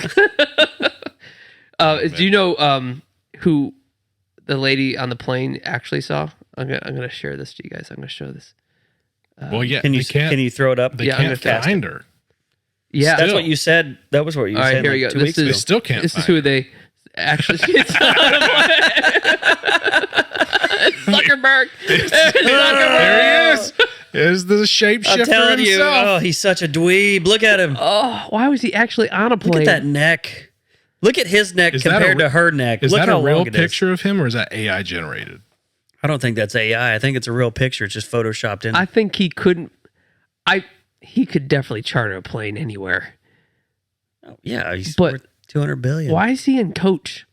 Speaker 5: Do you know who the lady on the plane actually saw? I'm gonna share this to you guys. I'm gonna show this.
Speaker 3: Well, yeah.
Speaker 4: Can you
Speaker 3: they can't.
Speaker 4: can you throw it up?
Speaker 3: They
Speaker 5: Yeah, I'm
Speaker 3: can't
Speaker 5: gonna
Speaker 3: find her.
Speaker 5: Yeah.
Speaker 4: That's
Speaker 3: Still.
Speaker 4: what you said. That was what you
Speaker 5: All right,
Speaker 4: said.
Speaker 5: here we
Speaker 4: like
Speaker 5: go.
Speaker 4: 2
Speaker 5: This
Speaker 4: weeks
Speaker 3: They
Speaker 5: is
Speaker 4: ago.
Speaker 3: still can't.
Speaker 5: This is
Speaker 3: find
Speaker 5: who
Speaker 3: her.
Speaker 5: they actually. Zuckerberg.
Speaker 3: There he is. Is the shapeshifter
Speaker 4: I'm telling you,
Speaker 3: himself?
Speaker 4: oh, he's such a dweeb. Look at him.
Speaker 5: Oh, why was he actually on a
Speaker 4: Look
Speaker 5: plane?
Speaker 4: at that neck. Look at his neck
Speaker 3: Is that
Speaker 4: compared
Speaker 3: a-
Speaker 4: to her neck.
Speaker 3: Is
Speaker 4: Look
Speaker 3: that
Speaker 4: how
Speaker 3: a real
Speaker 4: long it is.
Speaker 3: picture of him, or is that AI generated?
Speaker 4: I don't think that's AI. I think it's a real picture. It's just photoshopped in.
Speaker 5: I think he couldn't. He could definitely charter a plane anywhere.
Speaker 4: Yeah, he's
Speaker 5: But
Speaker 4: worth 200 billion.
Speaker 5: Why is he in coach?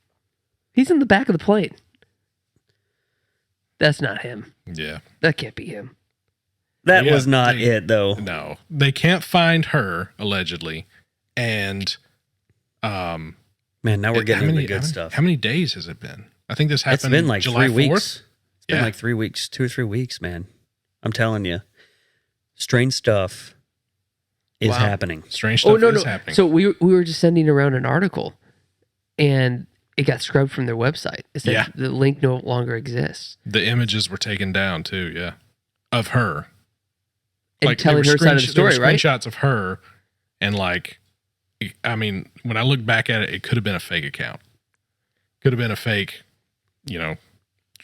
Speaker 5: He's in the back of the plane. That's not him.
Speaker 3: Yeah.
Speaker 5: That can't be him.
Speaker 4: That
Speaker 3: Yeah,
Speaker 4: was not
Speaker 3: they-
Speaker 4: it, though.
Speaker 3: No, they can't find her allegedly, and
Speaker 4: Man, now we're getting into good stuff.
Speaker 3: How many days has it been? I think this
Speaker 4: It's
Speaker 3: happened.
Speaker 4: been like
Speaker 3: July
Speaker 4: 3
Speaker 3: 4th?
Speaker 4: weeks. It's been
Speaker 3: Yeah.
Speaker 4: like 3 weeks, 2 or 3 weeks, man. I'm telling you, strange stuff is
Speaker 5: Wow.
Speaker 4: happening.
Speaker 3: Strange stuff
Speaker 5: Oh no,
Speaker 3: is
Speaker 5: no.
Speaker 3: happening.
Speaker 5: So we were just sending around an article, and it got scrubbed from their website. It said
Speaker 3: Yeah.
Speaker 5: the link no longer exists.
Speaker 3: the images were taken down too. Yeah, of her.
Speaker 5: And
Speaker 3: they
Speaker 5: telling
Speaker 3: were
Speaker 5: her side of the
Speaker 3: there were
Speaker 5: story, right?
Speaker 3: Screenshots of her, and like, I mean, when I look back at it, it could have been a fake account. Could have been a fake,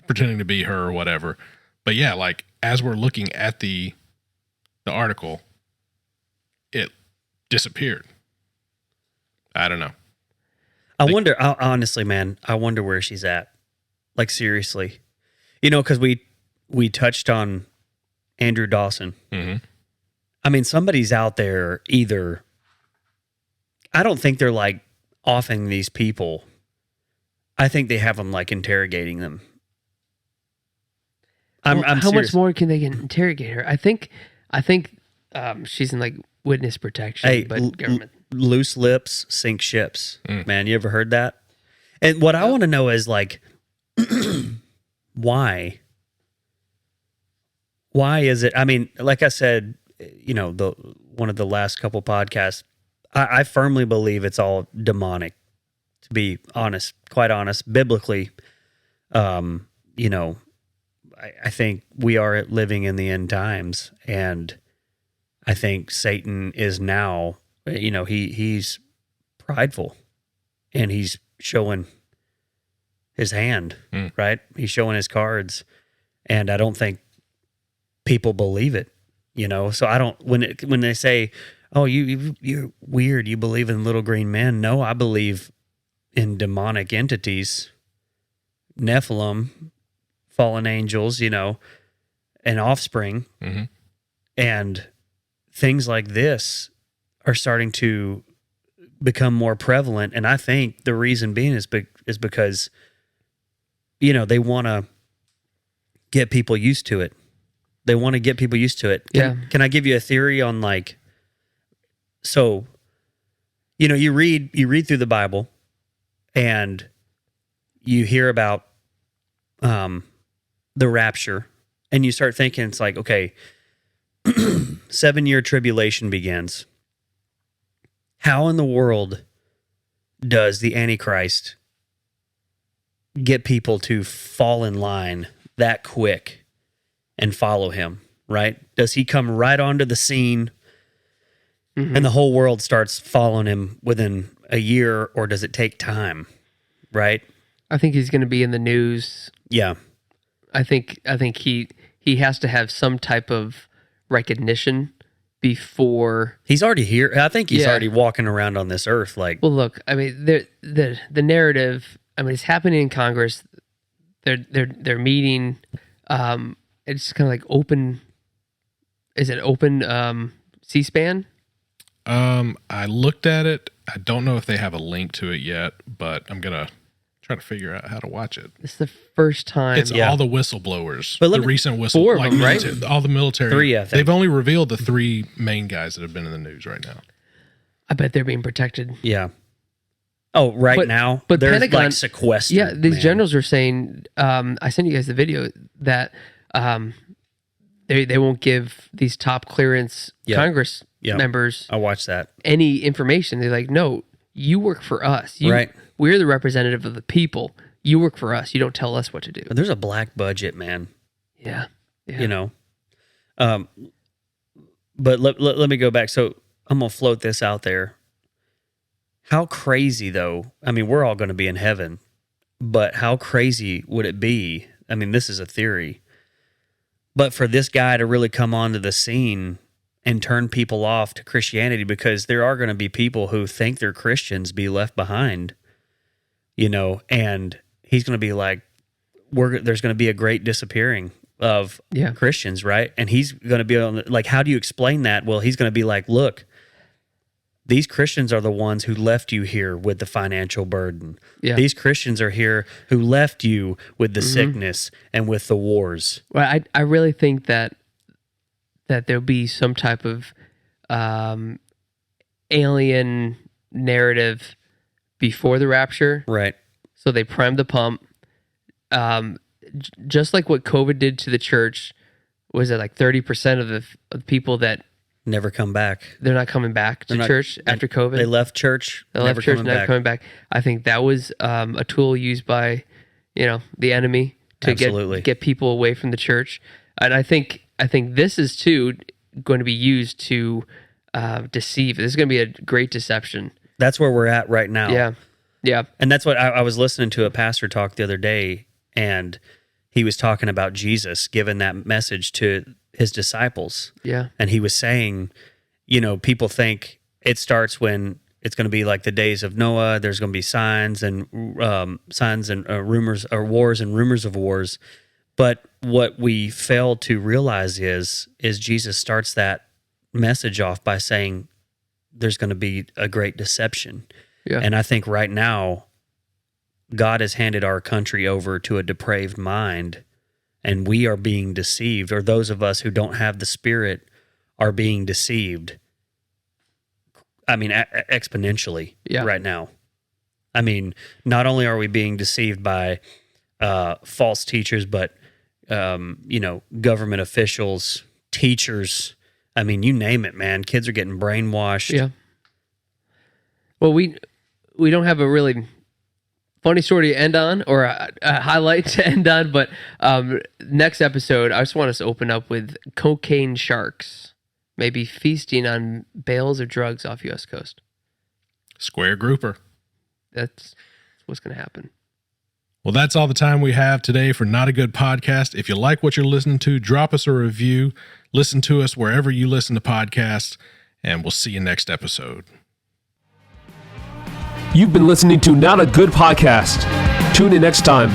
Speaker 3: pretending to be her or whatever. But yeah, like as we're looking at the article, it disappeared. I don't know.
Speaker 4: I wonder, honestly, man, I wonder where she's at. Like, seriously. Because we touched on Andrew Dawson.
Speaker 3: Mm-hmm.
Speaker 4: I mean, somebody's out there either. I don't think they're like offing these people. I think they have them like interrogating them. I'm
Speaker 5: How
Speaker 4: serious.
Speaker 5: much more can they interrogate her? I think she's in like witness protection,
Speaker 4: Hey,
Speaker 5: but government.
Speaker 4: loose lips sink ships. Man, you ever heard that? And what I want to know is like, why? Why is it? I mean, like I said, one of the last couple podcasts, I firmly believe it's all demonic. To be honest, quite honest, biblically, I think we are living in the end times, and I think Satan is now, he's prideful, and he's showing his hand, right? He's showing his cards, and I don't think people believe it, So I don't when they say, "Oh, you're weird. You believe in little green men." No, I believe in demonic entities, Nephilim, fallen angels, and offspring.
Speaker 3: Mm-hmm.
Speaker 4: And things like this are starting to become more prevalent. And I think the reason being is because, you know, they want to get people used to it. They want to get people used to it. Can I give you a theory on like, so, you know, you read through the Bible and you hear about the rapture and you start thinking, it's like, okay, 7-year tribulation begins. How in the world does the Antichrist get people to fall in line that quick and follow him, right? Does he come right onto the scene and the whole world starts following him within a year, or does it take time, right?
Speaker 5: I think he's going to be in the news.
Speaker 4: Yeah.
Speaker 5: I think he has to have some type of recognition before.
Speaker 4: He's already here. I think he's already walking around on this earth. Like,
Speaker 5: Well, look, I mean, the narrative. I mean, it's happening in Congress. They're meeting. It's kind of like open. Is it open C-SPAN?
Speaker 3: I looked at it. I don't know if they have a link to it yet, but I'm gonna try to figure out how to watch it.
Speaker 5: It's the first time.
Speaker 3: It's all the whistleblowers,
Speaker 4: But let
Speaker 3: the
Speaker 4: me-
Speaker 3: recent whistle,
Speaker 5: Four of
Speaker 3: like
Speaker 5: them, right?
Speaker 3: military, all the military.
Speaker 4: 3, I think.
Speaker 3: They've only revealed the 3 main guys that have been in the news right now.
Speaker 5: I bet they're being protected.
Speaker 4: yeah. Oh, right now?
Speaker 5: But
Speaker 4: they're
Speaker 5: Pentagon,
Speaker 4: like sequestered.
Speaker 5: Yeah, these
Speaker 4: man.
Speaker 5: generals are saying. I sent you guys the video that they won't give these top clearance Congress members
Speaker 4: I watched that.
Speaker 5: any information. They're like, no, you work for us.
Speaker 4: Right.
Speaker 5: We're the representative of the people. You work for us. You don't tell us what to do.
Speaker 4: But there's a black budget, man.
Speaker 5: Yeah.
Speaker 4: You know? But let me go back. So I'm going to float this out there. How crazy, though? I mean, we're all going to be in heaven, but how crazy would it be? I mean, this is a theory. But for this guy to really come onto the scene and turn people off to Christianity, because there are going to be people who think they're Christians be left behind, you know, and he's going to be like, there's going to be a great disappearing of Christians, right? And he's going to be on, like, how do you explain that? Well, he's going to be like, look, these Christians are the ones who left you here with the financial burden.
Speaker 5: Yeah.
Speaker 4: These Christians are here who left you with the sickness and with the wars.
Speaker 5: Well, I really think that there'll be some type of alien narrative before the rapture.
Speaker 4: Right.
Speaker 5: So they primed the pump. Just like what COVID did to the church, was it like 30% of the people that
Speaker 4: Never come back.
Speaker 5: they're not coming back to church after COVID?
Speaker 4: They left church.
Speaker 5: They left church, never coming back. I think that was a tool used by, the enemy to
Speaker 4: Absolutely.
Speaker 5: get people away from the church. And I think this is too going to be used to deceive. This is going to be a great deception.
Speaker 4: That's where we're at right now.
Speaker 5: Yeah.
Speaker 4: And that's what I was listening to a pastor talk the other day, and he was talking about Jesus giving that message to his disciples.
Speaker 5: Yeah.
Speaker 4: And he was saying, people think it starts when it's going to be like the days of Noah. There's going to be signs and rumors, or wars and rumors of wars. But what we fail to realize is Jesus starts that message off by saying there's going to be a great deception.
Speaker 5: Yeah.
Speaker 4: And I think right now, God has handed our country over to a depraved mind, and we are being deceived, or those of us who don't have the Spirit are being deceived. I mean, exponentially right now. I mean, not only are we being deceived by false teachers, but, government officials, teachers. I mean, you name it, man. Kids are getting brainwashed.
Speaker 5: Yeah. Well, we don't have a really funny story to end on, or a highlight to end on, but next episode, I just want us to open up with cocaine sharks, maybe feasting on bales of drugs off U.S. coast.
Speaker 3: Square grouper.
Speaker 5: That's what's going to happen.
Speaker 3: Well, that's all the time we have today for Not a Good Podcast. If you like what you're listening to, drop us a review. Listen to us wherever you listen to podcasts, and we'll see you next episode.
Speaker 1: You've been listening to Not a Good Podcast. Tune in next time